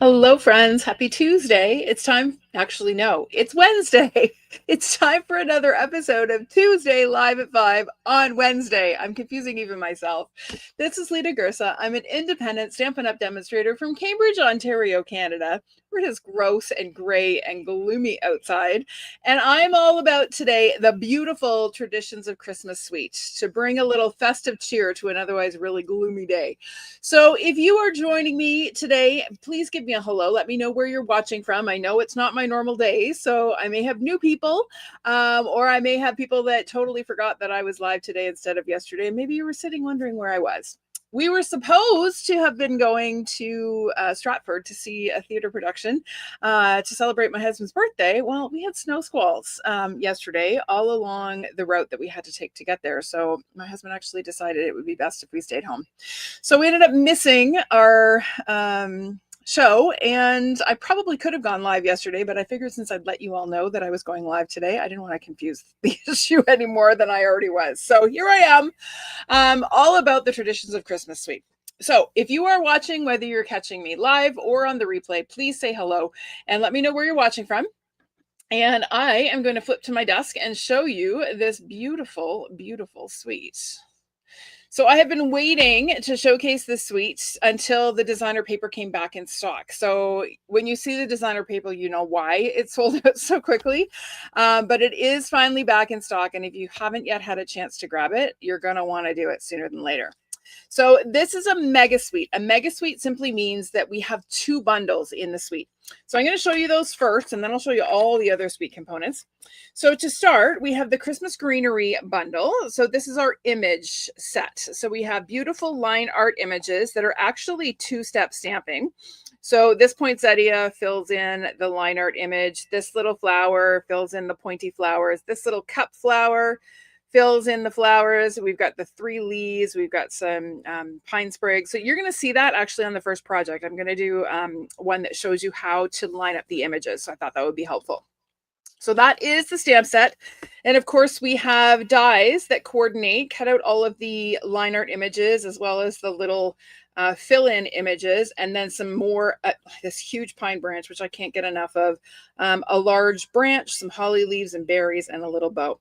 Hello, friends. Happy Tuesday. It's time. Actually, no, it's Wednesday. It's time for another episode of Tuesday Live at 5 on Wednesday. I'm confusing even myself. This is Lita Gersa. I'm an independent Stampin' Up! Demonstrator from Cambridge, Ontario, Canada, where it is gross and gray and gloomy outside. And I'm all about today the beautiful traditions of Christmas sweets to bring a little festive cheer to an otherwise really gloomy day. So if you are joining me today, please give me a hello. Let me know where you're watching from. I know it's not my normal day, so I may have new people, or I may have people that totally forgot that I was live today instead of yesterday. Maybe you were sitting wondering where I was. We were supposed to have been going to Stratford to see a theater production to celebrate my husband's birthday. Well, we had snow squalls yesterday all along the route that we had to take to get there. So my husband actually decided it would be best if we stayed home. So we ended up missing our show, and I probably could have gone live yesterday, but I figured since I'd let you all know that I was going live today, I didn't want to confuse the issue any more than I already was. So here I am, all about the traditions of Christmas sweet. So if you are watching, whether you're catching me live or on the replay, please say hello and let me know where you're watching from. And I am going to flip to my desk and show you this beautiful, beautiful sweet. So I have been waiting to showcase this suite until the designer paper came back in stock. So when you see the designer paper, you know why it sold out so quickly. But it is finally back in stock. And if you haven't yet had a chance to grab it, you're going to want to do it sooner than later. So this is a mega suite. A mega suite simply means that we have two bundles in the suite. So I'm going to show you those first, and then I'll show you all the other suite components. So to start, we have the Christmas greenery bundle. So this is our image set. So we have beautiful line art images that are actually two-step stamping. So this poinsettia fills in the line art image. This little flower fills in the pointy flowers. This little cup flower fills in the flowers. We've got the 3 leaves. We've got some pine sprigs. So you're going to see that actually on the first project. I'm going to do one that shows you how to line up the images. So I thought that would be helpful. So that is the stamp set. And of course, we have dies that coordinate, cut out all of the line art images, as well as the little fill-in images, and then some more, this huge pine branch, which I can't get enough of, a large branch, some holly leaves and berries, and a little bow.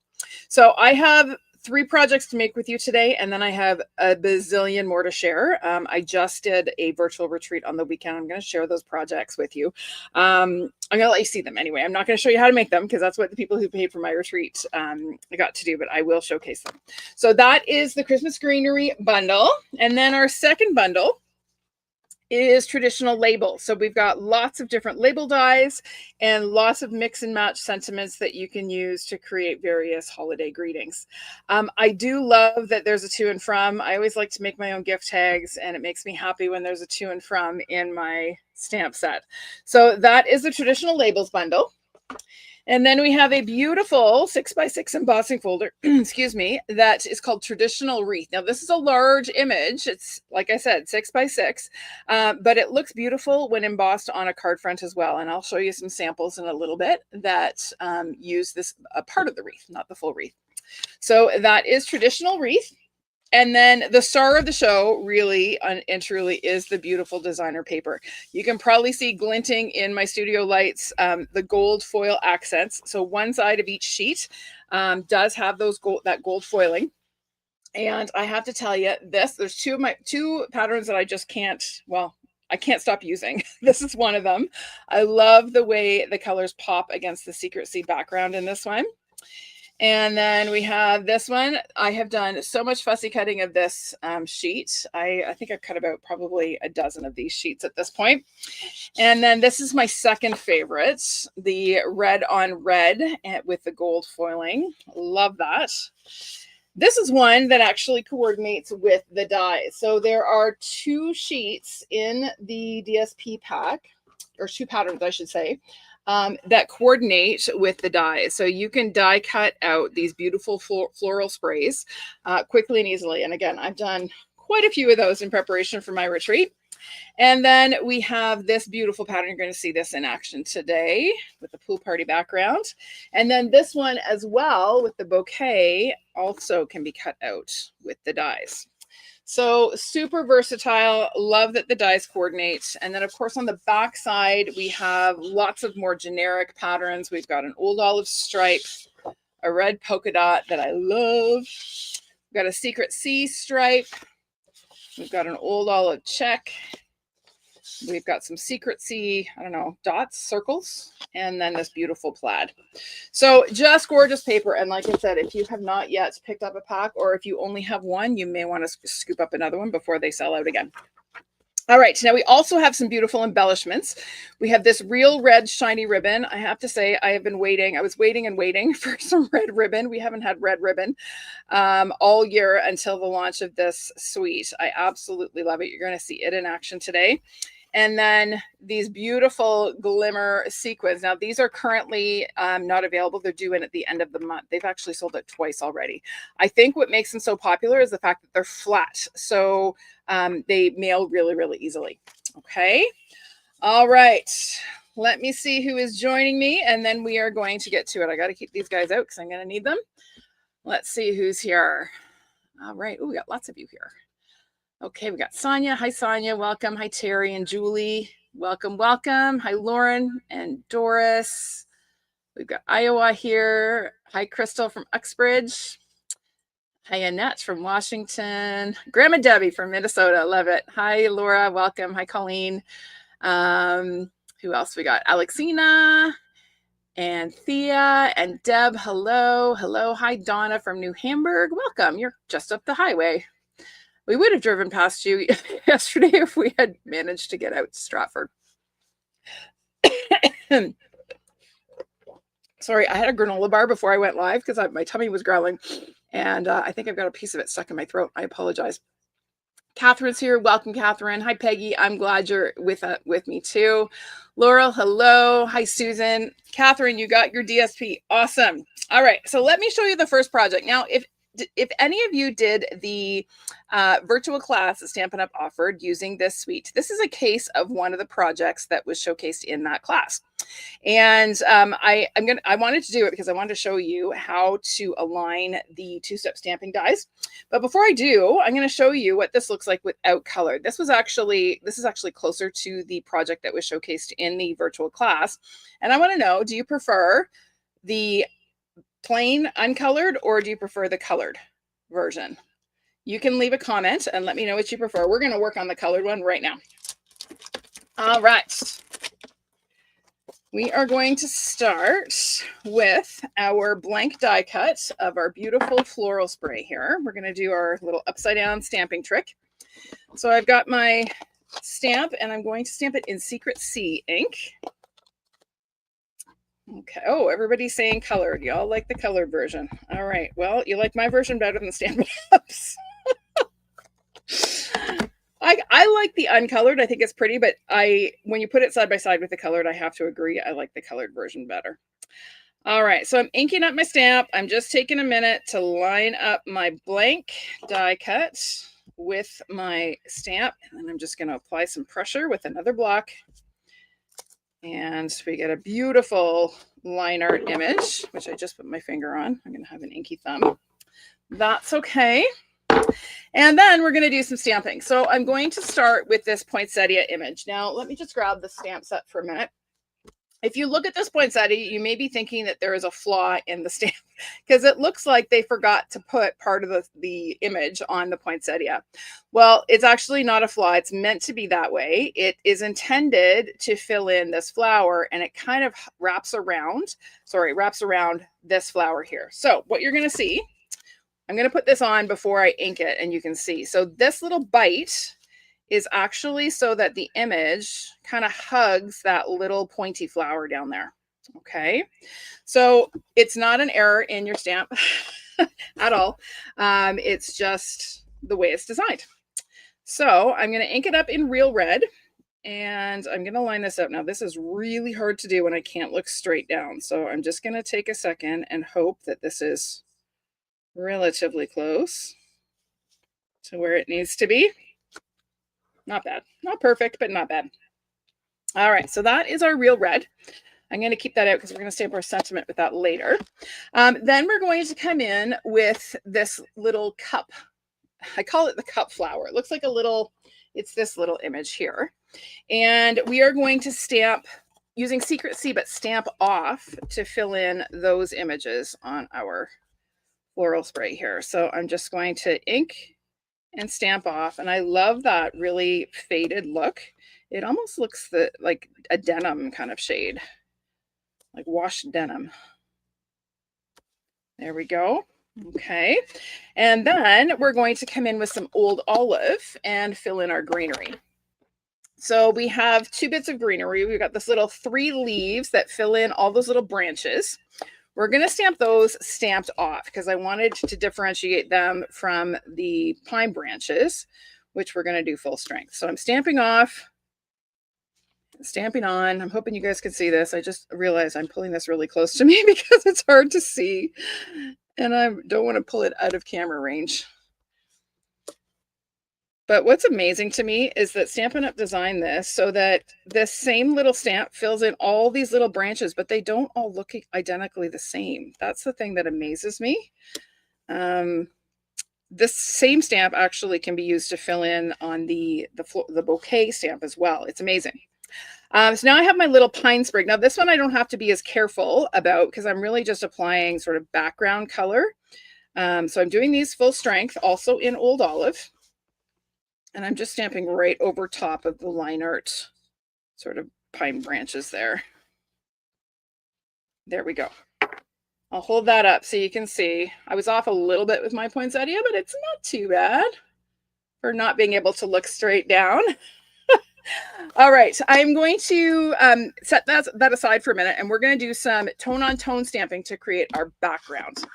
So I have 3 projects to make with you today, and then I have a bazillion more to share. I just did a virtual retreat on the weekend. I'm going to share those projects with you. I'm going to let you see them anyway. I'm not going to show you how to make them because that's what the people who paid for my retreat got to do, but I will showcase them. So that is the Christmas greenery bundle. And then our second bundle is traditional labels. So we've got lots of different label dies and lots of mix and match sentiments that you can use to create various holiday greetings. I do love that there's a to and from. I always like to make my own gift tags, and it makes me happy when there's a to and from in my stamp set. So that is the traditional labels bundle. And then we have a beautiful 6x6 embossing folder, excuse me, that is called Traditional Wreath. Now, this is a large image. It's, like I said, 6x6, but it looks beautiful when embossed on a card front as well. And I'll show you some samples in a little bit that use this part of the wreath, not the full wreath. So that is Traditional Wreath. And then the star of the show really and truly is the beautiful designer paper. You can probably see glinting in my studio lights, the gold foil accents. So one side of each sheet does have that gold foiling. And I have to tell you this, there's two patterns that I just can't, well, I can't stop using. This is one of them. I love the way the colors pop against the secrecy background in this one. And then we have this one. I have done so much fussy cutting of this sheet. I think I've cut about probably a dozen of these sheets at this point. And then this is my second favorite, the red on red with the gold foiling. Love that. This is one that actually coordinates with the dies. So there are 2 sheets in the DSP pack, or 2 patterns, I should say, that coordinate with the dies. So you can die cut out these beautiful floral sprays quickly and easily. And again, I've done quite a few of those in preparation for my retreat. And then we have this beautiful pattern. You're going to see this in action today with the pool party background. And then this one as well with the bouquet also can be cut out with the dies. So super versatile. Love that the dies coordinate. And then of course on the back side, we have lots of more generic patterns. We've got an old olive stripe, a red polka dot that I love. We've got a secret C stripe. We've got an old olive check. We've got some secret C, I don't know, dots, circles, and then this beautiful plaid. So just gorgeous paper. And like I said, if you have not yet picked up a pack, or if you only have one, you may want to scoop up another one before they sell out again. All right, now we also have some beautiful embellishments. We have this real red shiny ribbon. I have to say, I have been waiting. I was waiting and waiting for some red ribbon. We haven't had red ribbon all year until the launch of this suite. I absolutely love it. You're going to see it in action today. And then these beautiful glimmer sequins. Now, these are currently not available. They're due in at the end of the month. They've actually sold it twice already. I think what makes them so popular is the fact that they're flat. So they mail really, really easily. Okay. All right. Let me see who is joining me, and then we are going to get to it. I got to keep these guys out because I'm going to need them. Let's see who's here. All right. Oh, we got lots of you here. Okay, we got Sonia. Hi, Sonia. Welcome. Hi, Terry and Julie. Welcome, welcome. Hi, Lauren and Doris. We've got Iowa here. Hi, Crystal from Uxbridge. Hi, Annette from Washington. Grandma Debbie from Minnesota. Love it. Hi, Laura. Welcome. Hi, Colleen. Who else we got? Alexina and Thea and Deb. Hello. Hello. Hi, Donna from New Hamburg. Welcome. You're just up the highway. We would have driven past you yesterday if we had managed to get out to Stratford. Sorry, I had a granola bar before I went live because my tummy was growling. And I think I've got a piece of it stuck in my throat. I apologize. Catherine's here. Welcome, Catherine. Hi, Peggy. I'm glad you're with me too. Laurel, hello. Hi, Susan. Catherine, you got your DSP. Awesome. All right. So let me show you the first project. Now, if any of you did the virtual class that Stampin' Up offered using this suite, this is a case of one of the projects that was showcased in that class. And I wanted to do it because I wanted to show you how to align the two-step stamping dies. But before I do, I'm going to show you what this looks like without color. This is actually closer to the project that was showcased in the virtual class. And I want to know, do you prefer the plain uncolored, or do you prefer the colored version? You can leave a comment and let me know what you prefer. We're going to work on the colored one right now. All right. We are going to start with our blank die cut of our beautiful floral spray here. We're going to do our little upside down stamping trick. So I've got my stamp and I'm going to stamp it in Secret C ink. Okay. Oh, everybody's saying colored. Y'all like the colored version. All right. Well, you like my version better than Stampin' Up's. I like the uncolored. I think it's pretty, but when you put it side by side with the colored, I have to agree. I like the colored version better. All right. So I'm inking up my stamp. I'm just taking a minute to line up my blank die cut with my stamp. And then I'm just going to apply some pressure with another block. And we get a beautiful line art image, which I just put my finger on. I'm going to have an inky thumb. That's okay. And then we're going to do some stamping. So I'm going to start with this poinsettia image. Now, let me just grab the stamp set for a minute. If you look at this poinsettia, you may be thinking that there is a flaw in the stamp because it looks like they forgot to put part of the image on the poinsettia. Well, it's actually not a flaw. It's meant to be that way. It is intended to fill in this flower, and it kind of wraps around this flower here. So what you're going to see, I'm going to put this on before I ink it, and you can see. So this little bite is actually so that the image kind of hugs that little pointy flower down there. Okay. So it's not an error in your stamp at all. It's just the way it's designed. So I'm going to ink it up in real red, and I'm going to line this up. Now, this is really hard to do when I can't look straight down. So I'm just going to take a second and hope that this is relatively close to where it needs to be. Not bad. Not perfect, but not bad. All right. So that is our real red. I'm going to keep that out because we're going to stamp our sentiment with that later. Then we're going to come in with this little cup I call it the cup flower. It looks like a little, it's this little image here. And we are going to stamp using Secret C, but stamp off to fill in those images on our floral spray here. So I'm just going to ink and stamp off. And I love that really faded look. It almost looks like a denim kind of shade, like washed denim. There we go. Okay. And then we're going to come in with some Old Olive and fill in our greenery. So we have 2 bits of greenery. We've got this little 3 leaves that fill in all those little branches. We're going to stamp those stamped off because I wanted to differentiate them from the pine branches, which we're going to do full strength. So I'm stamping off, stamping on. I'm hoping you guys can see this. I just realized I'm pulling this really close to me because it's hard to see. And I don't want to pull it out of camera range. But what's amazing to me is that Stampin' Up! Designed this so that this same little stamp fills in all these little branches, but they don't all look identically the same. That's the thing that amazes me. This same stamp actually can be used to fill in on the bouquet stamp as well. It's amazing. So now I have my little pine sprig. Now this one I don't have to be as careful about because I'm really just applying sort of background color. So I'm doing these full strength, also in Old Olive. And I'm just stamping right over top of the line art sort of pine branches there. There we go. I'll hold that up so you can see. I was off a little bit with my poinsettia, but it's not too bad for not being able to look straight down. All right, I'm going to set that aside for a minute, and we're going to do some tone-on-tone stamping to create our background.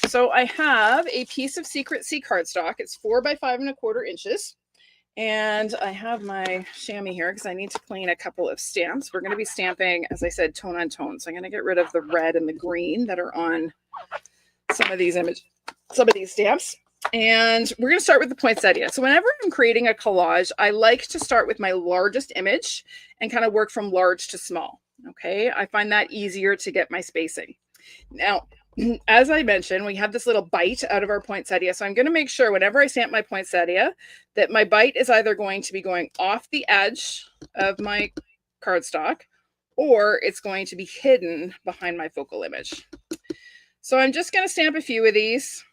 So I have a piece of Secret C cardstock. It's 4 by 5 1/4 inches. And I have my chamois here because I need to clean a couple of stamps. We're going to be stamping, as I said, tone on tone. So I'm going to get rid of the red and the green that are on some of these stamps. And we're going to start with the poinsettia. So whenever I'm creating a collage, I like to start with my largest image and kind of work from large to small. Okay, I find that easier to get my spacing. Now, as I mentioned, we have this little bite out of our poinsettia. So I'm going to make sure whenever I stamp my poinsettia that my bite is either going to be going off the edge of my cardstock or it's going to be hidden behind my focal image. So I'm just going to stamp a few of these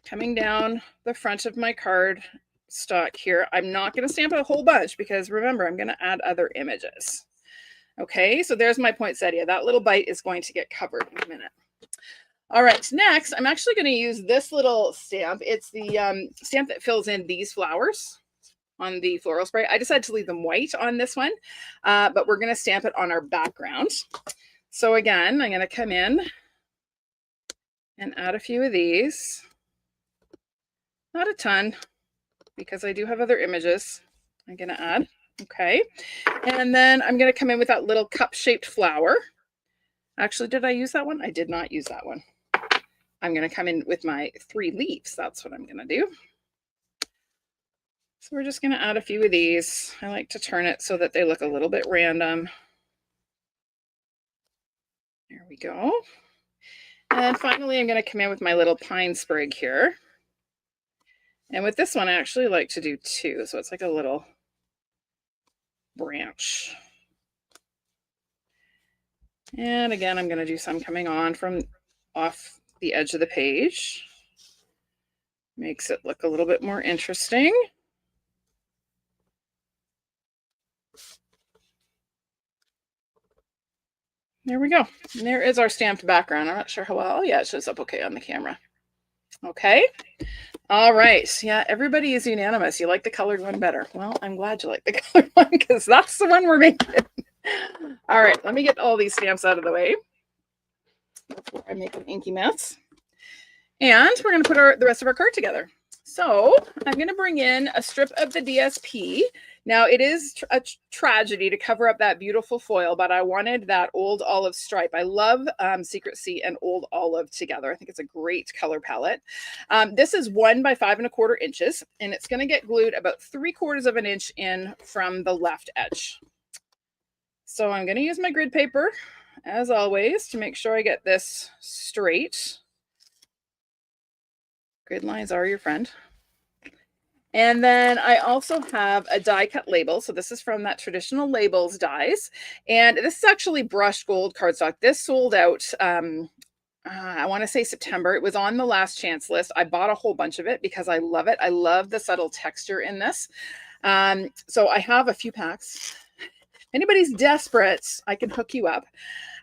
coming down the front of my cardstock here. I'm not going to stamp a whole bunch because remember, I'm going to add other images. Okay, so there's my poinsettia. That little bite is going to get covered in a minute. All right, next, I'm actually going to use this little stamp. It's the stamp that fills in these flowers on the floral spray. I decided to leave them white on this one, but we're going to stamp it on our background. So again, I'm going to come in and add a few of these. Not a ton, because I do have other images I'm going to add. Okay, and then I'm going to come in with that little cup-shaped flower. Actually, did I use that one? I did not use that one. I'm going to come in with my 3 leaves. That's what I'm going to do. So we're just going to add a few of these. I like to turn it so that they look a little bit random. There we go. And finally, I'm going to come in with my little pine sprig here. And with this one, I actually like to do 2. So it's like a little branch. And again, I'm going to do some coming on from off the edge of the page. Makes it look a little bit more interesting. There we go. And there is our stamped background. I'm not sure how well. Oh, yeah, it shows up okay on the camera. Okay. All right. Yeah, everybody is unanimous. You like the colored one better. Well, I'm glad you like the colored one because that's the one we're making. All right, let me get all these stamps out of the way before I make an inky mess. And we're going to put the rest of our card together. So I'm going to bring in a strip of the DSP. Now it is a tragedy to cover up that beautiful foil, but I wanted that Old Olive stripe. I love Secret C and Old Olive together. I think it's a great color palette. This is 1 by 5 1/4 inches, and it's going to get glued about 3/4 of an inch in from the left edge. So I'm going to use my grid paper, as always, to make sure I get this straight. Grid lines are your friend. And then I also have a die cut label. So this is from that Traditional Labels dies. And this is actually brushed gold cardstock. This sold out, I want to say September. It was on the last chance list. I bought a whole bunch of it because I love it. I love the subtle texture in this. So I have a few packs. If anybody's desperate, I can hook you up.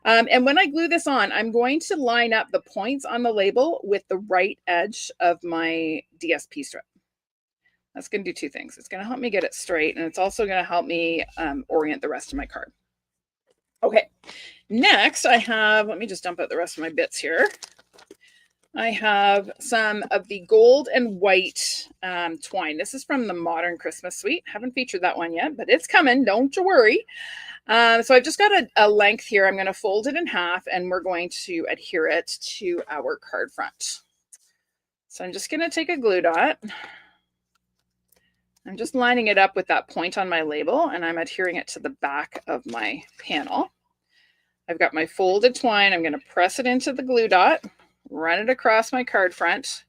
And when I glue this on, I'm going to line up the points on the label with the right edge of my DSP strip. That's going to do two things. It's going to help me get it straight, and it's also going to help me orient the rest of my card. Okay, next I have, let me just dump out the rest of my bits here. I have some of the gold and white twine. This is from the Modern Christmas Suite. Haven't featured that one yet, but it's coming. Don't you worry. So I've just got a length here. I'm going to fold it in half, and we're going to adhere it to our card front. So I'm just going to take a glue dot. I'm just lining it up with that point on my label, and I'm adhering it to the back of my panel. I've got my folded twine. I'm going to press it into the glue dot, run it across my card front,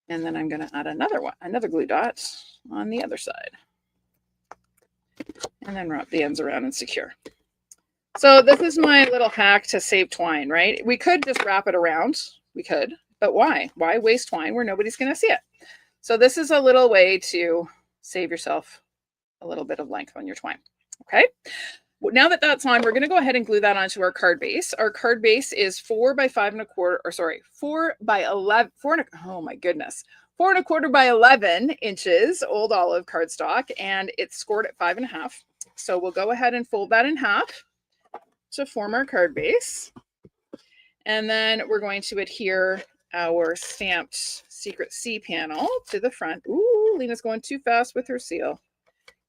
and then I'm going to add another glue dot on the other side. And then wrap the ends around and secure. So this is my little hack to save twine, right? We could just wrap it around. We could, but why? Why waste twine where nobody's going to see it? So this is a little way to save yourself a little bit of length on your twine. Okay. Now that that's on, we're going to go ahead and glue that onto our card base. Our card base is 4 by 5 1/4, or sorry, 4 by 11, oh my goodness, 4 1/4 by 11 inches old olive cardstock, and it's scored at 5.5. So we'll go ahead and fold that in half to form our card base. And then we're going to adhere our stamped Secret C panel to the front. Ooh, Lena's going too fast with her seal.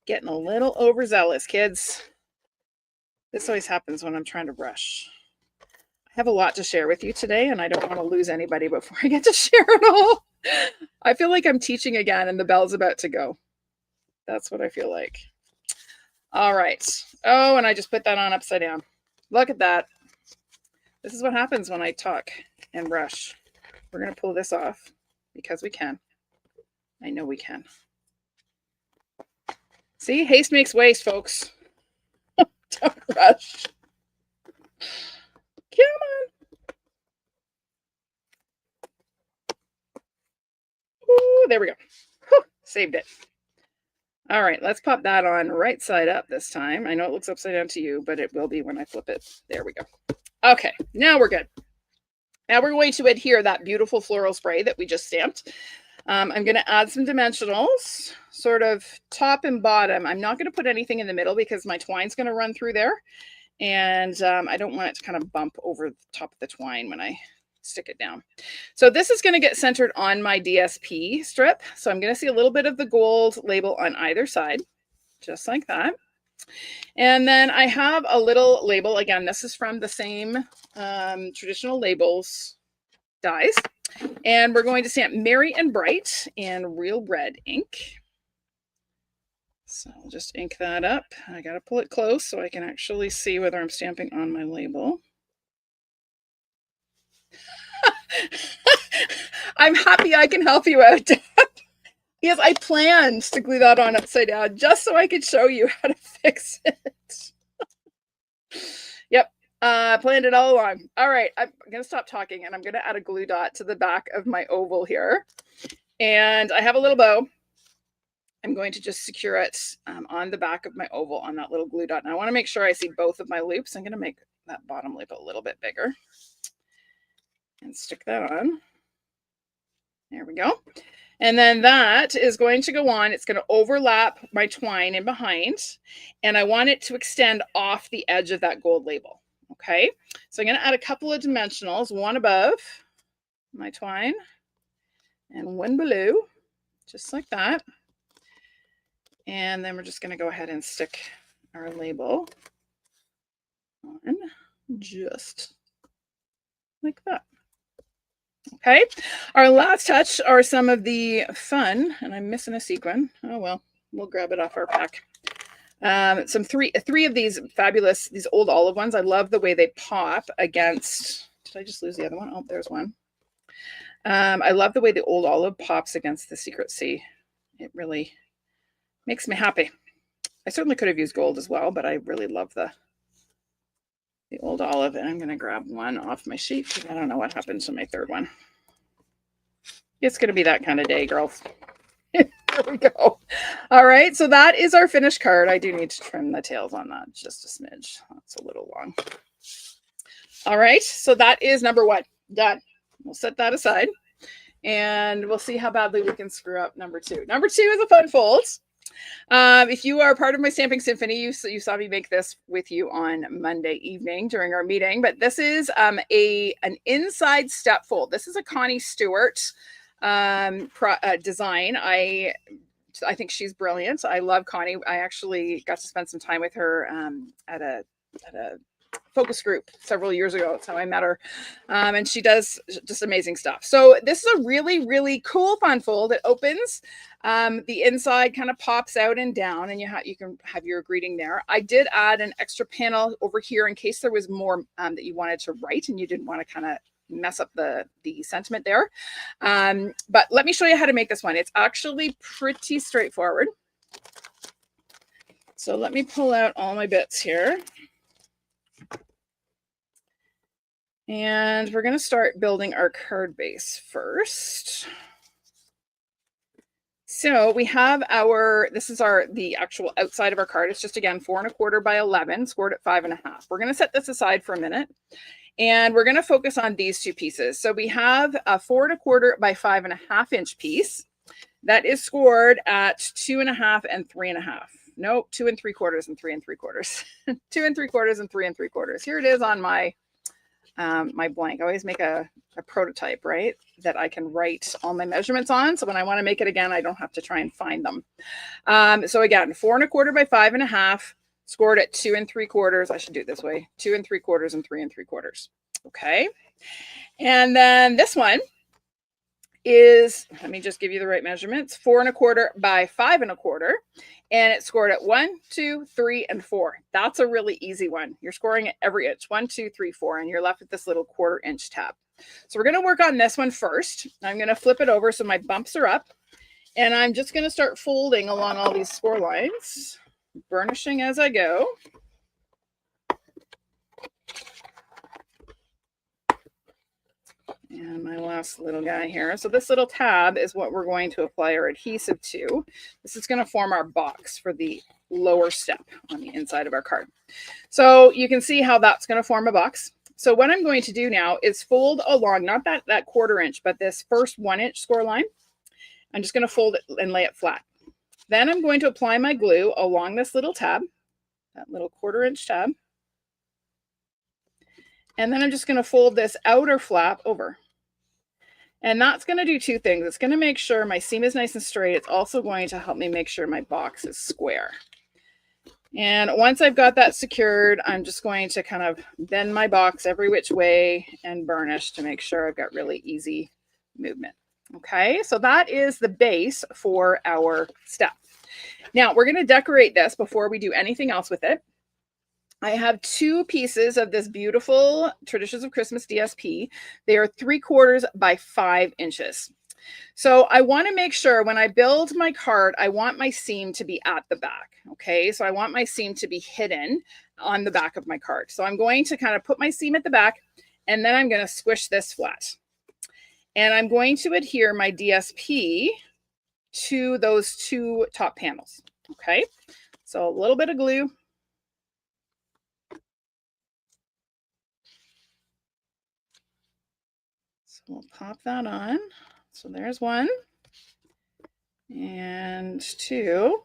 Getting a little overzealous, kids. This always happens when I'm trying to brush. I have a lot to share with you today, and I don't want to lose anybody before I get to share it all. I feel like I'm teaching again, and the bell's about to go. That's what I feel like. All right. Oh, and I just put that on upside down. Look at that. This is what happens when I talk and brush. We're going to pull this off because we can. I know we can. See, haste makes waste, folks. Don't rush. Come on. Ooh, there we go. Whew, saved it. All right, let's pop that on right side up this time. I know it looks upside down to you, but it will be when I flip it. There we go. Okay, now we're good. Now we're going to adhere that beautiful floral spray that we just stamped. I'm going to add some dimensionals, sort of top and bottom. I'm not going to put anything in the middle because my twine's going to run through there. And I don't want it to kind of bump over the top of the twine when I stick it down. So this is going to get centered on my DSP strip. So I'm going to see a little bit of the gold label on either side, just like that. And then I have a little label. Again, this is from the same Traditional Labels dies. And we're going to stamp Merry and Bright in real red ink. So I'll just ink that up. I got to pull it close so I can actually see whether I'm stamping on my label. I'm happy I can help you out, Dad. Yes, I planned to glue that on upside down just so I could show you how to fix it. Yep, planned it all along. All right, I'm going to stop talking, and I'm going to add a glue dot to the back of my oval here. And I have a little bow. I'm going to just secure it on the back of my oval on that little glue dot. And I want to make sure I see both of my loops. I'm going to make that bottom loop a little bit bigger and stick that on. There we go. And then that is going to go on. It's going to overlap my twine in behind. And I want it to extend off the edge of that gold label. Okay. So I'm going to add a couple of dimensionals, one above my twine and one below, just like that. And then we're just going to go ahead and stick our label on just like that. Okay, our last touch are some of the fun, and I'm missing a sequin. Oh well, we'll grab it off our pack. Three of these fabulous, these old olive ones. I love the way they pop against. Did I just lose the other one? Oh, there's one. I love the way the old olive pops against the Secret C It really makes me happy. I certainly could have used gold as well, but I really love the old olive. And I'm going to grab one off my sheet because I don't know what happened to my third one. It's going to be that kind of day, girls. There we go. All right, so that is our finished card. I do need to trim the tails on that just a smidge. That's a little long. All right, so that is number one. Done. We'll set that aside. And we'll see how badly we can screw up number two. Number two is a fun fold. If you are part of my Stamping Symphony, you saw me make this with you on Monday evening during our meeting. But this is an inside step fold. This is a Connie Stewart design. I think she's brilliant. I love Connie. I actually got to spend some time with her at a focus group several years ago. That's how I met her. And she does just amazing stuff. So this is a really, really cool fun fold. It opens. The inside kind of pops out and down, and you can have your greeting there. I did add an extra panel over here in case there was more that you wanted to write and you didn't want to kind of mess up the sentiment there. But let me show you how to make this one. It's actually pretty straightforward. So let me pull out all my bits here. And we're going to start building our card base first. So we have this is the actual outside of our card. It's just, again, 4 1/4 by 11, scored at 5 1/2. We're going to set this aside for a minute. And we're going to focus on these two pieces. So we have a 4 1/4 by 5 1/2 inch piece that is scored at 2 1/2 and 3 1/2. No, 2 3/4 and 3 3/4. 2 3/4 and 3 3/4. Here it is on my my blank. I always make a prototype, right, that I can write all my measurements on. So when I want to make it again, I don't have to try and find them. So again, 4 1/4 by 5 1/2, scored at 2 3/4. I should do it this way: 2 3/4 and 3 3/4. Okay. And then this one is, let me just give you the right measurements: 4 1/4 by 5 1/4. And it's scored at 1, 2, 3, and 4. That's a really easy one. You're scoring at every inch: 1, 2, 3, 4, and you're left with this little 1/4 inch tab. So we're going to work on this one first. I'm going to flip it over so my bumps are up, and I'm just going to start folding along all these score lines, burnishing as I go. And my last little guy here. So this little tab is what we're going to apply our adhesive to. This is going to form our box for the lower step on the inside of our card. So you can see how that's going to form a box. So what I'm going to do now is fold along, not that 1/4 inch, but this first 1 inch score line. I'm just going to fold it and lay it flat. Then I'm going to apply my glue along this little tab, that little 1/4 inch tab. And then I'm just going to fold this outer flap over. And that's going to do two things. It's going to make sure my seam is nice and straight. It's also going to help me make sure my box is square. And once I've got that secured, I'm just going to kind of bend my box every which way and burnish to make sure I've got really easy movement. Okay, so that is the base for our step. Now we're going to decorate this before we do anything else with it. I have 2 pieces of this beautiful Traditions of Christmas DSP. They are 3/4 by 5 inches. So I want to make sure when I build my card, I want my seam to be at the back. Okay, so I want my seam to be hidden on the back of my card. So I'm going to kind of put my seam at the back, and then I'm going to squish this flat. And I'm going to adhere my DSP to those 2 top panels. Okay, so a little bit of glue. We'll pop that on. So there's 1 and 2.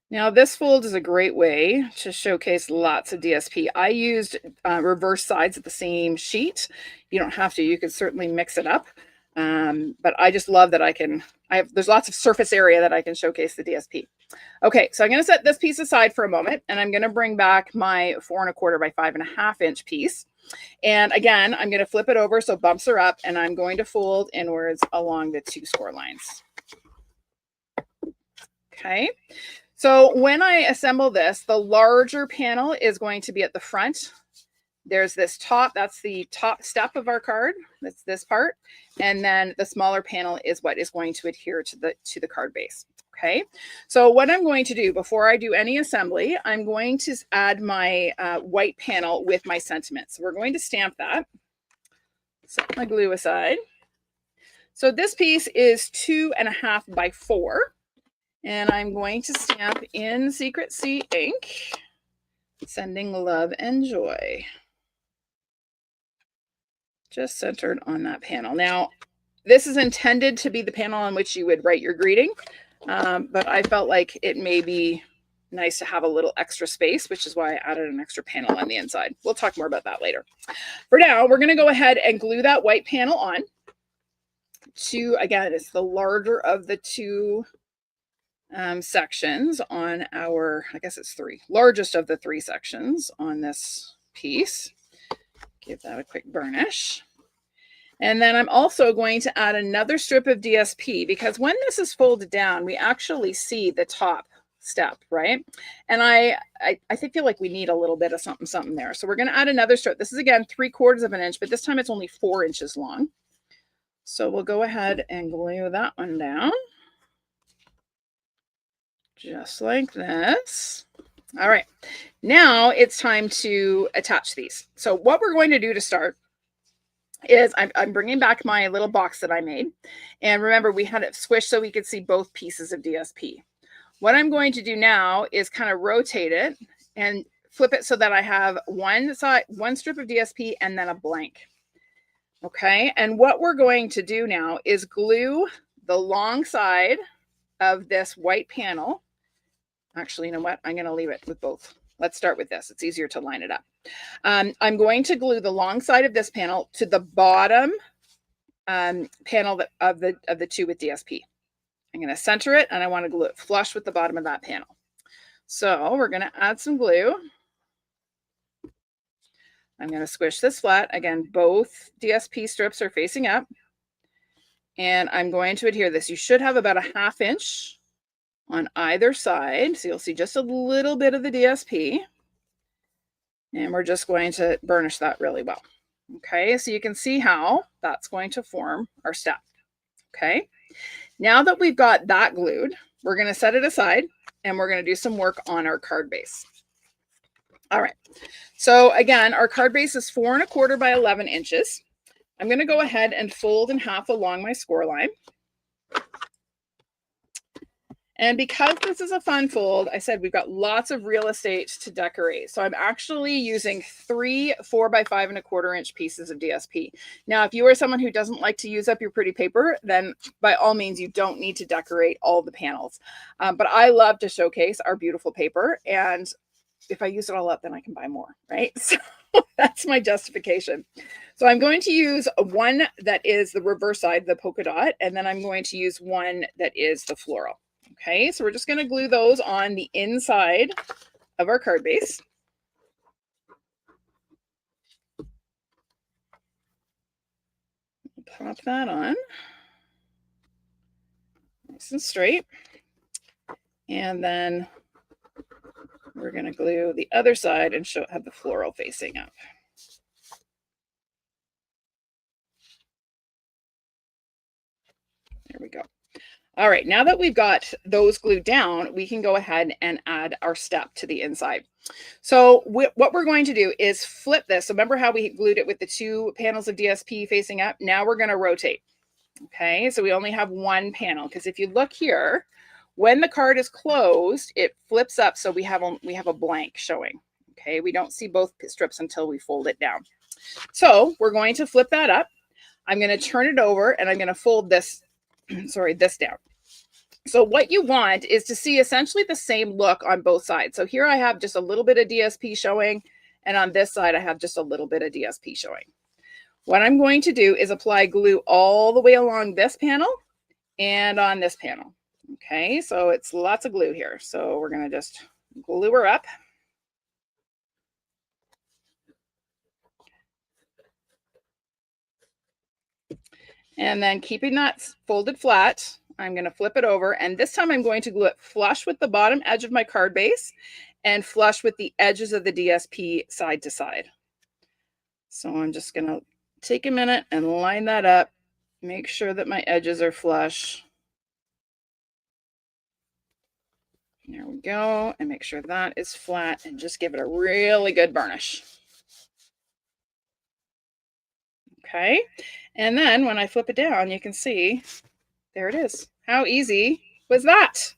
Now this fold is a great way to showcase lots of DSP. I used reverse sides of the same sheet. You don't have to. You can certainly mix it up. But I just love that there's lots of surface area that I can showcase the DSP. Okay, so I'm going to set this piece aside for a moment, and I'm going to bring back my 4 1/4 by 5 1/2 inch piece. And again, I'm going to flip it over so bumps are up, and I'm going to fold inwards along the 2 score lines. Okay, so when I assemble this, the larger panel is going to be at the front. there's this top, that's the top step of our card. That's this part. And then the smaller panel is what is going to adhere to the card base. Okay, so what I'm going to do before I do any assembly, I'm going to add my white panel with my sentiment. So we're going to stamp that. Set my glue aside. So this piece is 2.5 by 4. And I'm going to stamp in Secret Sea ink, sending love and joy. Just centered on that panel. Now, this is intended to be the panel on which you would write your greeting, but I felt like it may be nice to have a little extra space, which is why I added an extra panel on the inside. We'll talk more about that later. For now, we're going to go ahead and glue that white panel on to, again, it's the larger of the two sections on our, I guess it's largest of the 3 sections on this piece. Give that a quick burnish. And then I'm also going to add another strip of DSP, because when this is folded down, we actually see the top step, right? And I feel like we need a little bit of something there. So we're going to add another strip. This is, again, 3/4 of an inch, but this time it's only 4 inches long. So we'll go ahead and glue that one down. Just like this. All right, now it's time to attach these. So what we're going to do to start is I'm bringing back my little box that I made. And remember, we had it squished so we could see both pieces of DSP. What I'm going to do now is kind of rotate it and flip it so that I have one strip of DSP and then a blank. Okay, and what we're going to do now is glue the long side of this white panel. Actually, you know what? I'm going to leave it with both. Let's start with this. It's easier to line it up. I'm going to glue the long side of this panel to the bottom panel of the 2 with DSP. I'm going to center it, and I want to glue it flush with the bottom of that panel. So we're going to add some glue. I'm going to squish this flat. Again, both DSP strips are facing up. And I'm going to adhere this. You should have about a 1/2 inch on either side. So you'll see just a little bit of the DSP. And we're just going to burnish that really well. Okay, so you can see how that's going to form our step. Okay, now that we've got that glued, we're going to set it aside and we're going to do some work on our card base. All right, so again, our card base is 4¼ by 11 inches. I'm going to go ahead and fold in half along my score line. And because this is a fun fold, I said we've got lots of real estate to decorate. So I'm actually using 3 4 by 5¼ inch pieces of DSP. Now, if you are someone who doesn't like to use up your pretty paper, then by all means, you don't need to decorate all the panels. But I love to showcase our beautiful paper. And if I use it all up, then I can buy more, right? So that's my justification. So I'm going to use one that is the reverse side, the polka dot, and then I'm going to use one that is the floral. Okay, so we're just going to glue those on the inside of our card base. Pop that on. Nice and straight. And then we're going to glue the other side and have the floral facing up. There we go. All right, now that we've got those glued down, we can go ahead and add our step to the inside. So what we're going to do is flip this. So remember how we glued it with the 2 panels of DSP facing up? Now we're going to rotate. Okay, so we only have one panel, because if you look here, when the card is closed, it flips up, so we have a blank showing. Okay, we don't see both strips until we fold it down. So we're going to flip that up. I'm going to turn it over, and I'm going to fold this, this down. So what you want is to see essentially the same look on both sides. So here I have just a little bit of DSP showing, and on this side I have just a little bit of DSP showing. What I'm going to do is apply glue all the way along this panel and on this panel. Okay, so it's lots of glue here. So we're going to just glue her up. And then keeping that folded flat, I'm going to flip it over, and this time I'm going to glue it flush with the bottom edge of my card base and flush with the edges of the DSP side to side. So I'm just going to take a minute and line that up. Make sure that my edges are flush. There we go. And make sure that is flat and just give it a really good burnish. Okay. And then when I flip it down, you can see there it is. How easy was that?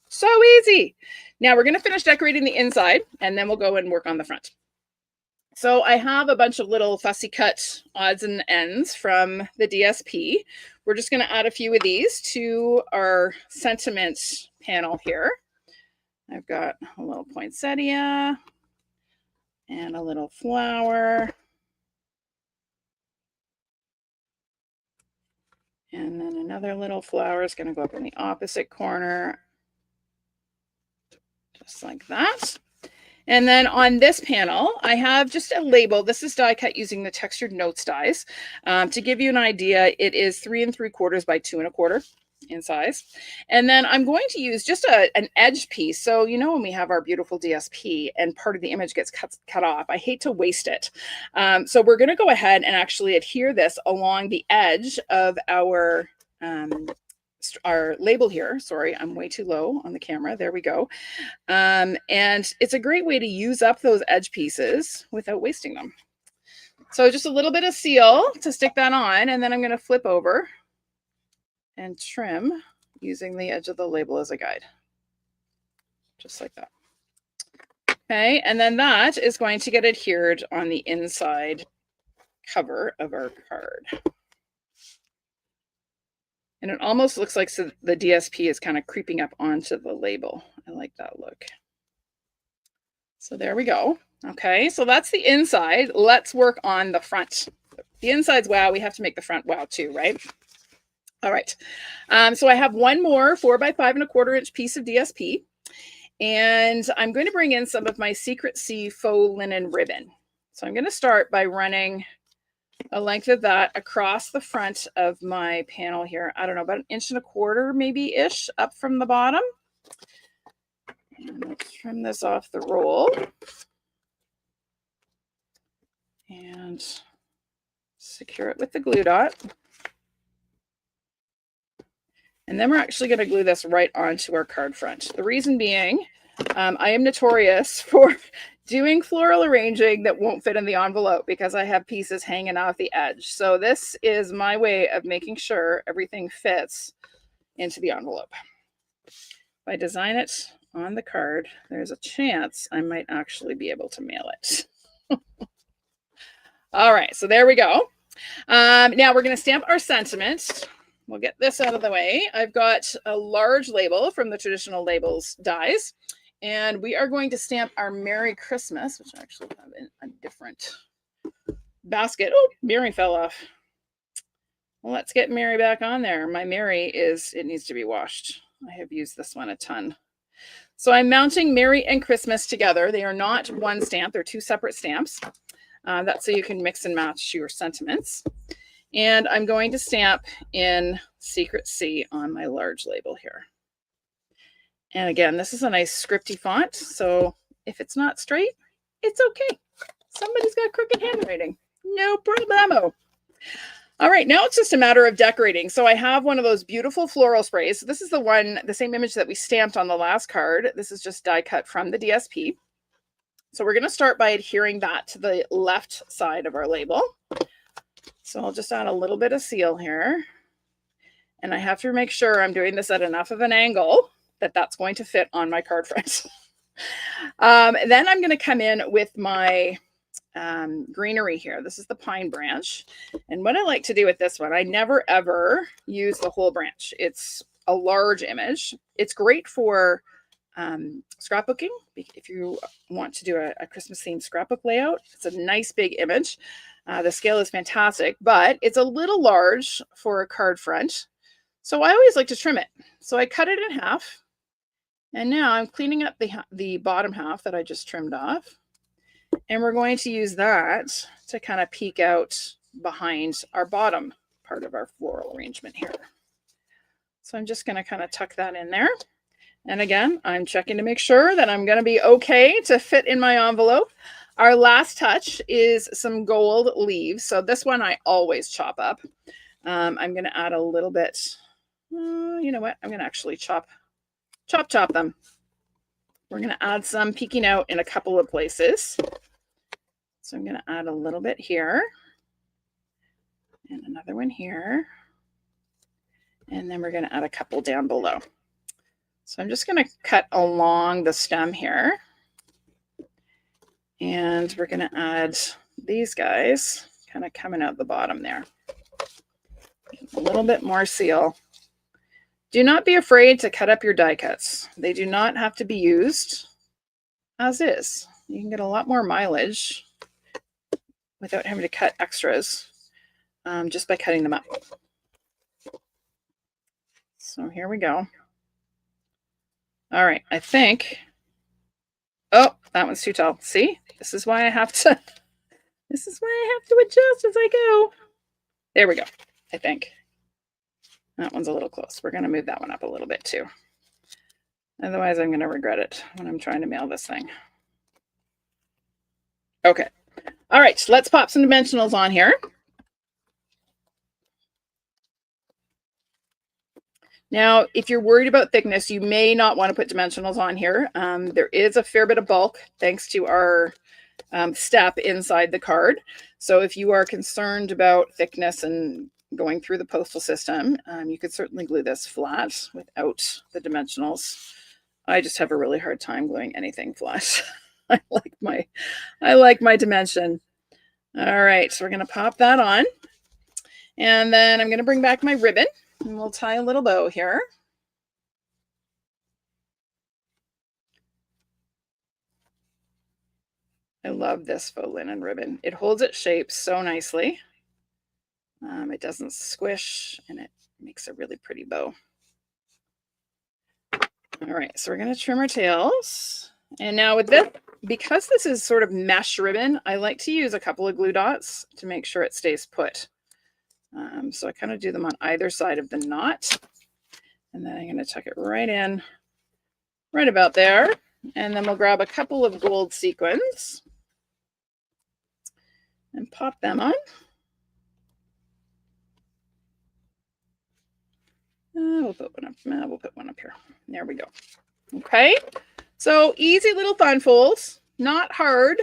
So easy. Now we're going to finish decorating the inside and then we'll go and work on the front. So I have a bunch of little fussy cut odds and ends from the DSP. We're just going to add a few of these to our sentiment panel here. I've got a little poinsettia and a little flower. And then another little flower is going to go up in the opposite corner. Just like that. And then on this panel, I have just a label. This is die cut using the textured notes dies. To give you an idea, it is 3 3/4 by 2 1/4 in size. And then I'm going to use just an edge piece. So, you know, when we have our beautiful DSP and part of the image gets cut off, I hate to waste it. So we're going to go ahead and actually adhere this along the edge of our label here. Sorry, I'm way too low on the camera. There we go. And it's a great way to use up those edge pieces without wasting them. So just a little bit of seal to stick that on, and then I'm going to flip over and trim using the edge of the label as a guide. Just like that. Okay, and then that is going to get adhered on the inside cover of our card. And it almost looks like the DSP is kind of creeping up onto the label. I like that look. So there we go. Okay, so that's the inside. Let's work on the front. The inside's wow. We have to make the front wow too, right? All right. So I have one more 4 by 5 1/4 inch piece of DSP. And I'm going to bring in some of my Secret C faux linen ribbon. So I'm going to start by running a length of that across the front of my panel here. I don't know, about 1 1/4 maybe ish up from the bottom. And let's trim this off the roll. And secure it with the glue dot. And then we're actually going to glue this right onto our card front. The reason being, I am notorious for doing floral arranging that won't fit in the envelope because I have pieces hanging off the edge. So this is my way of making sure everything fits into the envelope. If I design it on the card, there's a chance I might actually be able to mail it. All right, so there we go. Now we're going to stamp our sentiment. We'll get this out of the way. I've got a large label from the traditional labels dies. And we are going to stamp our Merry Christmas, which I actually have in a different basket. Oh, Mary fell off. Well, let's get Mary back on there. My Mary it needs to be washed. I have used this one a ton. So I'm mounting Merry and Christmas together. They are not one stamp. They're 2 separate stamps. That's so you can mix and match your sentiments. And I'm going to stamp in Secret C on my large label here. And again, this is a nice scripty font. So if it's not straight, it's okay. Somebody's got crooked handwriting. No problemo. All right, now it's just a matter of decorating. So I have one of those beautiful floral sprays. This is the same image that we stamped on the last card. This is just die cut from the DSP. So we're going to start by adhering that to the left side of our label. So I'll just add a little bit of seal here. And I have to make sure I'm doing this at enough of an angle that that's going to fit on my card front. Then I'm going to come in with my greenery here. This is the pine branch. And what I like to do with this one, I never ever use the whole branch. It's a large image. It's great for scrapbooking. If you want to do a Christmas themed scrapbook layout, it's a nice big image. The scale is fantastic, but it's a little large for a card front. So I always like to trim it. So I cut it in half. And now I'm cleaning up the bottom half that I just trimmed off. And we're going to use that to kind of peek out behind our bottom part of our floral arrangement here. So I'm just going to kind of tuck that in there. And again, I'm checking to make sure that I'm going to be okay to fit in my envelope. Our last touch is some gold leaves. So this one I always chop up. I'm going to add a little bit. You know what? I'm going to actually chop them. We're going to add some peeking out in a couple of places. So I'm going to add a little bit here and another one here. And then we're going to add a couple down below. So I'm just going to cut along the stem here. And we're going to add these guys kind of coming out the bottom there. A little bit more seal. Do not be afraid to cut up your die cuts. They do not have to be used as is. You can get a lot more mileage without having to cut extras just by cutting them up. So here we go. All right, I think, oh, that one's too tall. See, this is why I have to adjust as I go. There we go, I think. That one's a little close. We're gonna move that one up a little bit too. Otherwise, I'm gonna regret it when I'm trying to mail this thing. Okay, all right, so let's pop some dimensionals on here. Now, if you're worried about thickness, you may not want to put dimensionals on here. There is a fair bit of bulk thanks to our step inside the card. So if you are concerned about thickness and going through the postal system, you could certainly glue this flat without the dimensionals. I just have a really hard time gluing anything flat. I like my dimension. All right, so we're going to pop that on. And then I'm going to bring back my ribbon. And we'll tie a little bow here. I love this faux linen ribbon. It holds its shape so nicely. It doesn't squish and it makes a really pretty bow. All right, so we're going to trim our tails. And now with this, because this is sort of mesh ribbon, I like to use a couple of glue dots to make sure it stays put. So I kind of do them on either side of the knot. And then I'm going to tuck it right in, right about there. And then we'll grab a couple of gold sequins and pop them on. We'll put one up here. There we go. Okay. So easy little fun folds, not hard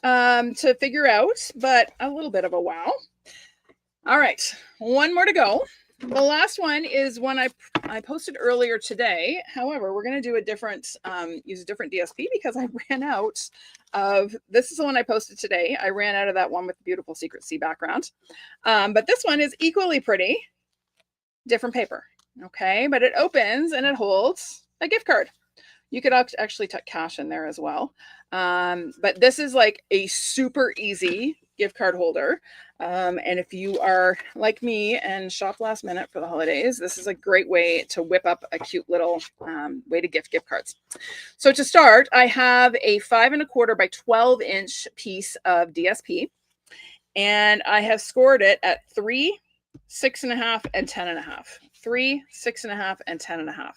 to figure out, but a little bit of a wow. All right, one more to go. The last one is one I posted earlier today. However, we're going to do a different, use a different DSP because I ran out of, this is the one I posted today. I ran out of that one with the beautiful Secret Sea background. But this one is equally pretty, different paper. Okay, but it opens and it holds a gift card. You could actually tuck cash in there as well. But this is like a super easy gift card holder. And if you are like me and shop last minute for the holidays, this is a great way to whip up a cute little way to gift cards. So to start, I have a 5 1/4 by 12 inch piece of DSP, and I have scored it at 3, 6 1/2, and 10 1/2. 3, 6 1/2, and 10 1/2.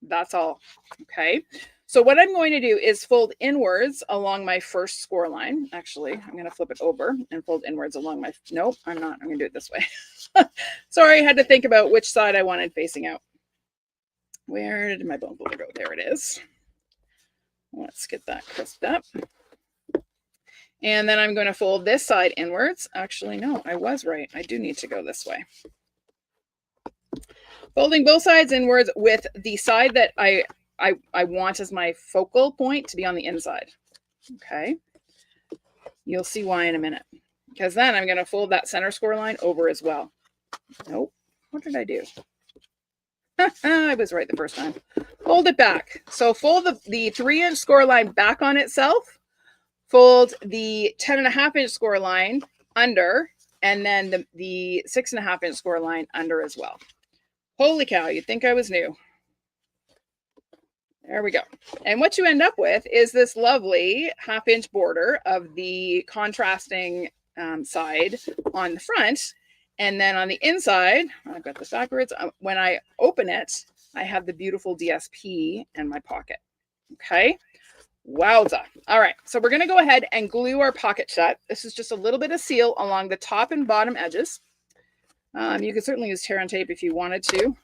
That's all. Okay. So what I'm going to do is fold inwards along my first score line. Actually, I'm going to flip it over and fold inwards along my, nope, I'm not. I'm going to do it this way. Sorry, I had to think about which side I wanted facing out. Where did my bone folder go? There it is. Let's get that crisped up. And then I'm going to fold this side inwards. Actually, no, I was right. I do need to go this way. Folding both sides inwards with the side that I want as my focal point to be on the inside. Okay. You'll see why in a minute. Because then I'm going to fold that center score line over as well. Nope. What did I do? I was right the first time. Fold it back. So fold the 3 inch score line back on itself. Fold the 10 1/2 inch score line under, and then the 6 1/2 inch score line under as well. Holy cow, you'd think I was new. There we go. And what you end up with is this lovely 1/2 inch border of the contrasting side on the front. And then on the inside, I've got this backwards. When I open it, I have the beautiful DSP in my pocket. Okay. Wowza. All right, so we're going to go ahead and glue our pocket shut. This is just a little bit of seal along the top and bottom edges. You could certainly use tear and tape if you wanted to,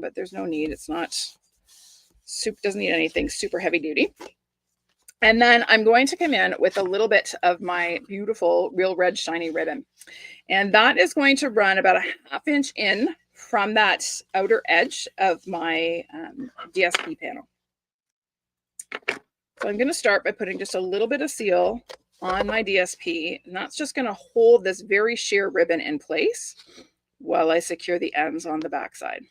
but there's no need. It's not doesn't need anything super heavy duty. And then I'm going to come in with a little bit of my beautiful real red shiny ribbon. And that is going to run about a 1/2 inch in from that outer edge of my DSP panel. So I'm going to start by putting just a little bit of seal on my DSP, and that's just going to hold this very sheer ribbon in place while I secure the ends on the back side.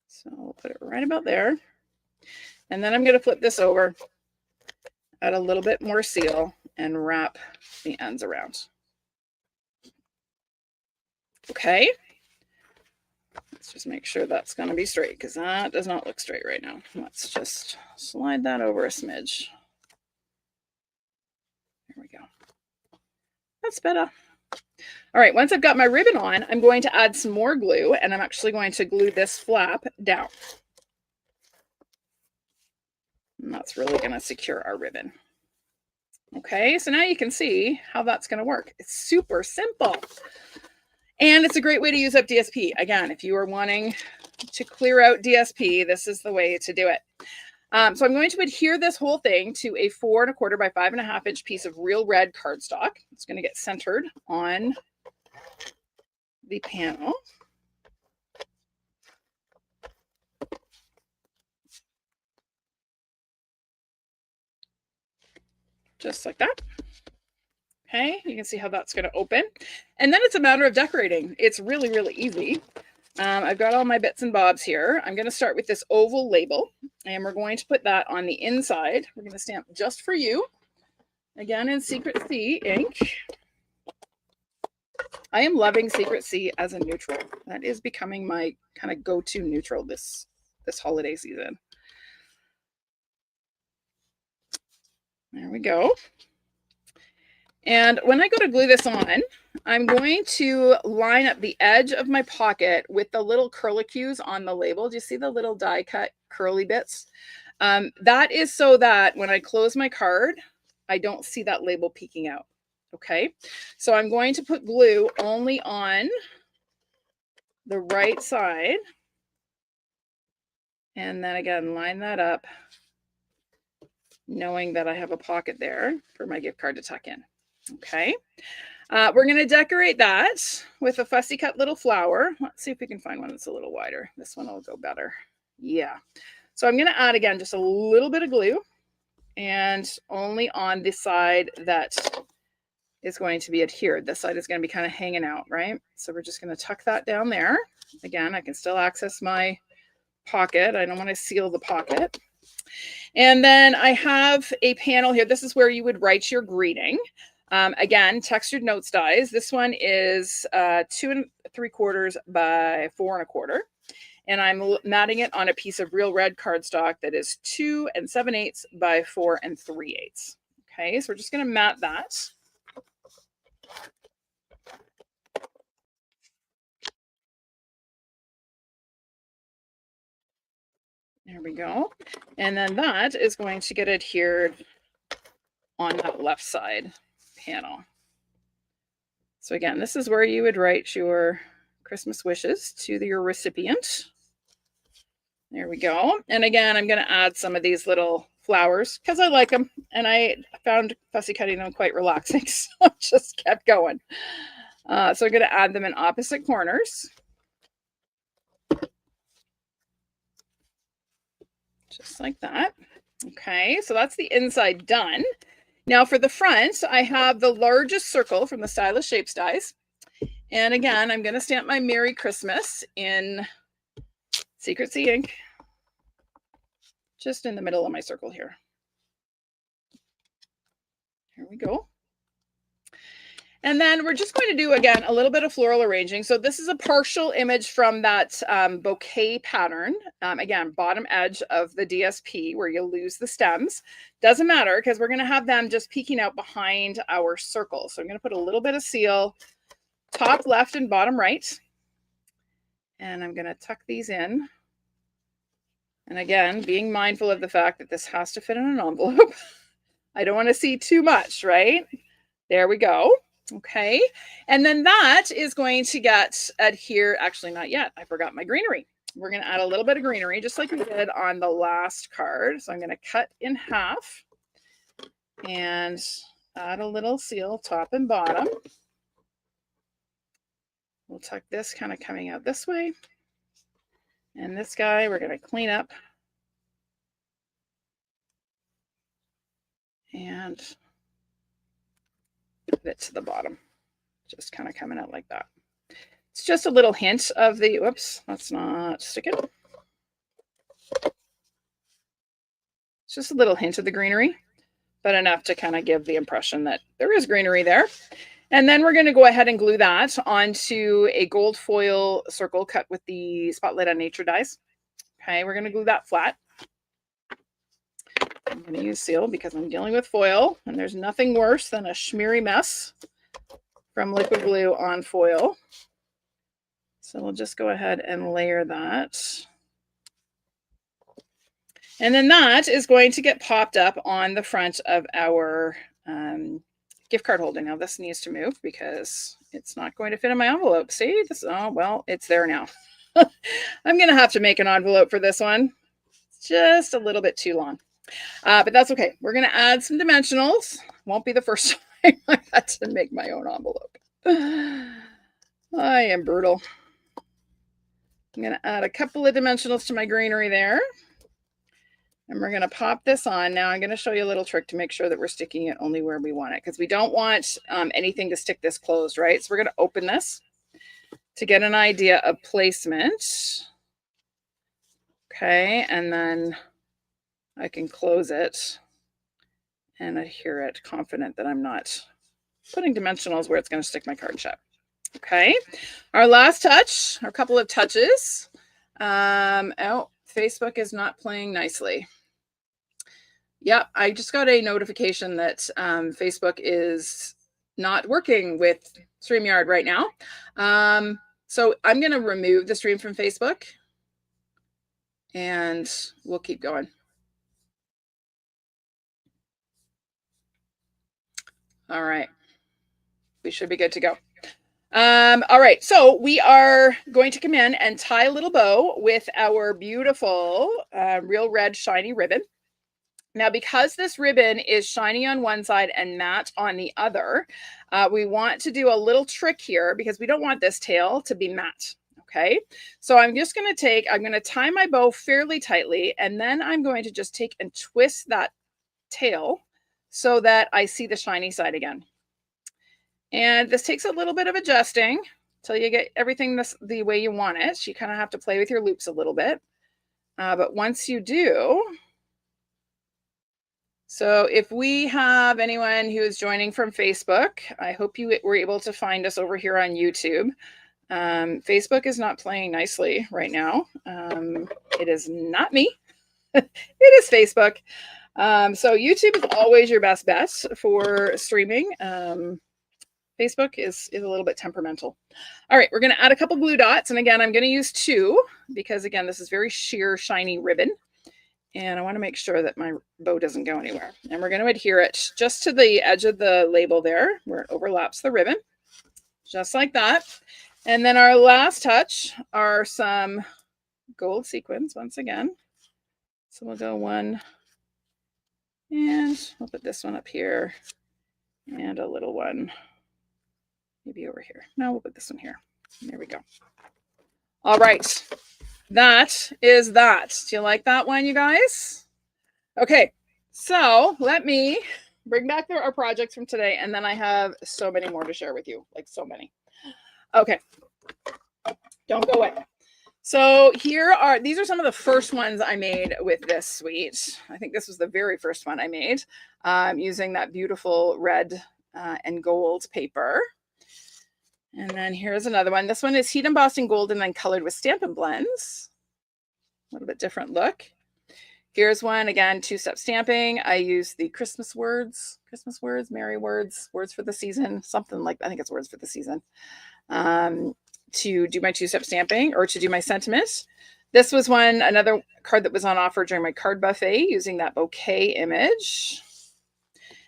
So I'll put it right about there. And then I'm going to flip this over, add a little bit more seal, and wrap the ends around. Okay. Let's just make sure that's going to be straight, because that does not look straight right now. Let's just slide that over a smidge. There we go. That's better. All right, once I've got my ribbon on, I'm going to add some more glue, and I'm actually going to glue this flap down. And that's really going to secure our ribbon. Okay, so now you can see how that's going to work. It's super simple. And it's a great way to use up DSP. Again, if you are wanting to clear out DSP, this is the way to do it. So I'm going to adhere this whole thing to a 4 1/4 by 5 1/2 inch piece of real red cardstock. It's going to get centered on the panel. Just like that. Okay, you can see how that's going to open. And then it's a matter of decorating. It's really, really easy. I've got all my bits and bobs here. I'm going to start with this oval label, and we're going to put that on the inside. We're going to stamp just for you, again in Secret Sea ink. I am loving Secret Sea as a neutral. That is becoming my kind of go-to neutral this holiday season. There we go. And when I go to glue this on, I'm going to line up the edge of my pocket with the little curlicues on the label. Do you see the little die cut curly bits? That is so that when I close my card, I don't see that label peeking out. Okay, so I'm going to put glue only on the right side. And then again, line that up, knowing that I have a pocket there for my gift card to tuck in. Okay, we're going to decorate that with a fussy cut little flower. Let's see if we can find one that's a little wider. This one will go better. Yeah. So I'm going to add again just a little bit of glue, and only on the side that is going to be adhered. This side is going to be kind of hanging out, right? So we're just going to tuck that down there. Again, I can still access my pocket. I don't want to seal the pocket. And then I have a panel here. This is where you would write your greeting. Again, textured notes dies. This one is 2 3/4 by 4 1/4. And I'm matting it on a piece of real red cardstock that is 2 7/8 by 4 3/8. Okay, so we're just going to mat that. There we go. And then that is going to get adhered on that left side panel. So again, this is where you would write your Christmas wishes to your recipient. There we go. And again, I'm going to add some of these little flowers because I like them, and I found fussy cutting them quite relaxing, so I just kept going. So I'm going to add them in opposite corners. Just like that. Okay, so that's the inside done. Now for the front, I have the largest circle from the Stylish Shapes dies. And again, I'm going to stamp my Merry Christmas in Secret Sea ink, just in the middle of my circle here. Here we go. And then we're just going to do, again, a little bit of floral arranging. So this is a partial image from that bouquet pattern. Again, bottom edge of the DSP where you lose the stems. Doesn't matter because we're going to have them just peeking out behind our circle. So I'm going to put a little bit of seal top left and bottom right. And I'm going to tuck these in And again, being mindful of the fact that this has to fit in an envelope. I don't want to see too much, right? There we go. Okay. And then that is going to get adhere. Actually, not yet. I forgot my greenery. We're going to add a little bit of greenery, just like we did on the last card. So I'm going to cut in half and add a little seal top and bottom. We'll tuck this kind of coming out this way. And this guy, we're going to clean up and put it to the bottom, just kind of coming out like that. It's just a little hint of the, whoops, let's not stick it. It's just a little hint of the greenery, but enough to kind of give the impression that there is greenery there. And then we're going to go ahead and glue that onto a gold foil circle cut with the Spotlight on Nature dies. Okay, we're going to glue that flat. I'm going to use seal because I'm dealing with foil, and there's nothing worse than a smeary mess from liquid glue on foil. So we'll just go ahead and layer that. And then that is going to get popped up on the front of our gift card holder. Now this needs to move because it's not going to fit in my envelope. See this? Oh, well, it's there now. I'm going to have to make an envelope for this one. It's just a little bit too long. But that's okay. We're going to add some dimensionals. Won't be the first time I had to make my own envelope. I am brutal. I'm going to add a couple of dimensionals to my greenery there. And we're going to pop this on. Now I'm going to show you a little trick to make sure that we're sticking it only where we want it, because we don't want anything to stick this closed, right? So we're going to open this to get an idea of placement. Okay, and then I can close it and adhere it, confident that I'm not putting dimensionals where it's going to stick my card shut. Okay, our last touch, or a couple of touches. Oh, Facebook is not playing nicely. Yep, I just got a notification that Facebook is not working with StreamYard right now. So I'm going to remove the stream from Facebook and we'll keep going. All right, we should be good to go. All right, so we are going to come in and tie a little bow with our beautiful real red shiny ribbon. Now, because this ribbon is shiny on one side and matte on the other, we want to do a little trick here because we don't want this tail to be matte. Okay, so I'm just going to tie my bow fairly tightly, and then I'm going to just take and twist that tail so that I see the shiny side again. And this takes a little bit of adjusting till you get everything the way you want it. You kind of have to play with your loops a little bit. But once you do, so if we have anyone who is joining from Facebook, I hope you were able to find us over here on YouTube. Facebook is not playing nicely right now. It is not me. It is Facebook. So YouTube is always your best bet for streaming. Facebook is a little bit temperamental. All right, we're going to add a couple glue dots. And again, I'm going to use 2 because, again, this is very sheer, shiny ribbon. And I want to make sure that my bow doesn't go anywhere. And we're going to adhere it just to the edge of the label there where it overlaps the ribbon, just like that. And then our last touch are some gold sequins once again. So we'll go 1, and we'll put this one up here, and a little one maybe over here. No, we'll put this one here. There we go. All right. That is that. Do you like that one, you guys? Okay. So let me bring back our projects from today, and then I have so many more to share with you, like so many. Okay. Don't go away. So these are some of the first ones I made with this suite. I think this was the very first one I made using that beautiful red and gold paper. And then here's another one. This one is heat embossed in gold and then colored with Stampin' Blends. A little bit different look. Here's one, again, 2-step stamping. I use the Christmas words, merry words, words for the season, something like that. I think it's words for the season, to do my 2-step stamping or to do my sentiment. This was another card that was on offer during my card buffet using that bouquet image.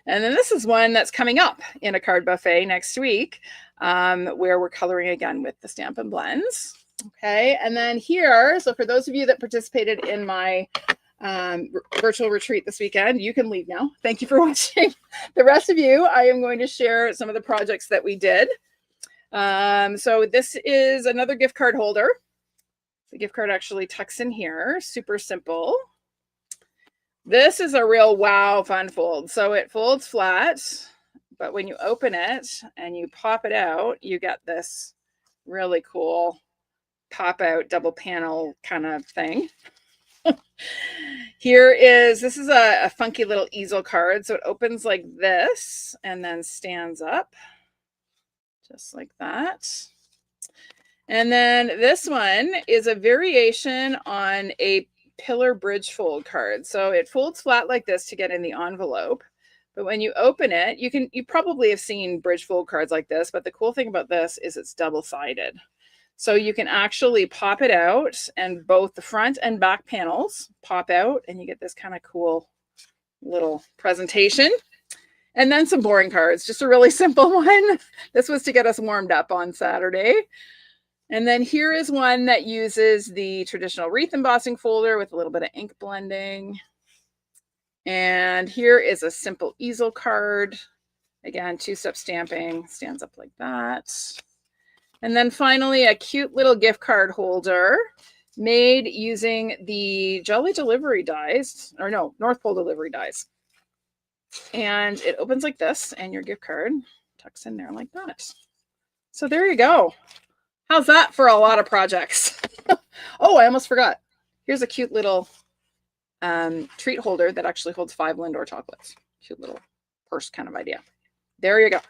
And then this is one that's coming up in a card buffet next week, where we're coloring again with the Stampin' Blends. Okay, and then here, so for those of you that participated in my virtual retreat this weekend, you can leave now. Thank you for watching. The rest of you, I am going to share some of the projects that we did. So this is another gift card holder. The gift card actually tucks in here, super simple. This is a real wow fun fold. So it folds flat, but when you open it and you pop it out, you get this really cool pop out double panel kind of thing. This is a funky little easel card. So it opens like this and then stands up just like that. And then this one is a variation on a pillar bridge fold card. So it folds flat like this to get in the envelope. But when you open it, you probably have seen bridge fold cards like this, but the cool thing about this is it's double-sided. So you can actually pop it out and both the front and back panels pop out and you get this kind of cool little presentation. And then some boring cards, just a really simple one. This was to get us warmed up on Saturday. And then here is one that uses the traditional wreath embossing folder with a little bit of ink blending. And here is a simple easel card. Again, two-step stamping, stands up like that. And then finally, a cute little gift card holder made using the Jolly Delivery dies, or no, North Pole Delivery dies. And it opens like this, and your gift card tucks in there like that. So there you go. How's that for a lot of projects? Oh, I almost forgot. Here's a cute little treat holder that actually holds 5 Lindor chocolates. Cute little purse kind of idea. There you go.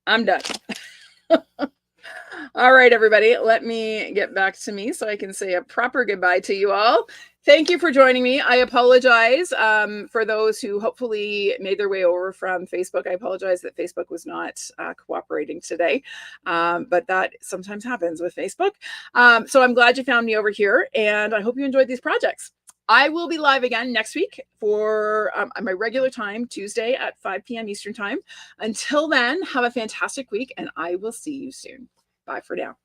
I'm done. All right, everybody, let me get back to me so I can say a proper goodbye to you all. Thank you for joining me. I apologize for those who hopefully made their way over from Facebook. I apologize that Facebook was not cooperating today, but that sometimes happens with Facebook. So I'm glad you found me over here, and I hope you enjoyed these projects. I will be live again next week for my regular time, Tuesday at 5 p.m. Eastern Time. Until then, have a fantastic week, and I will see you soon. Bye for now.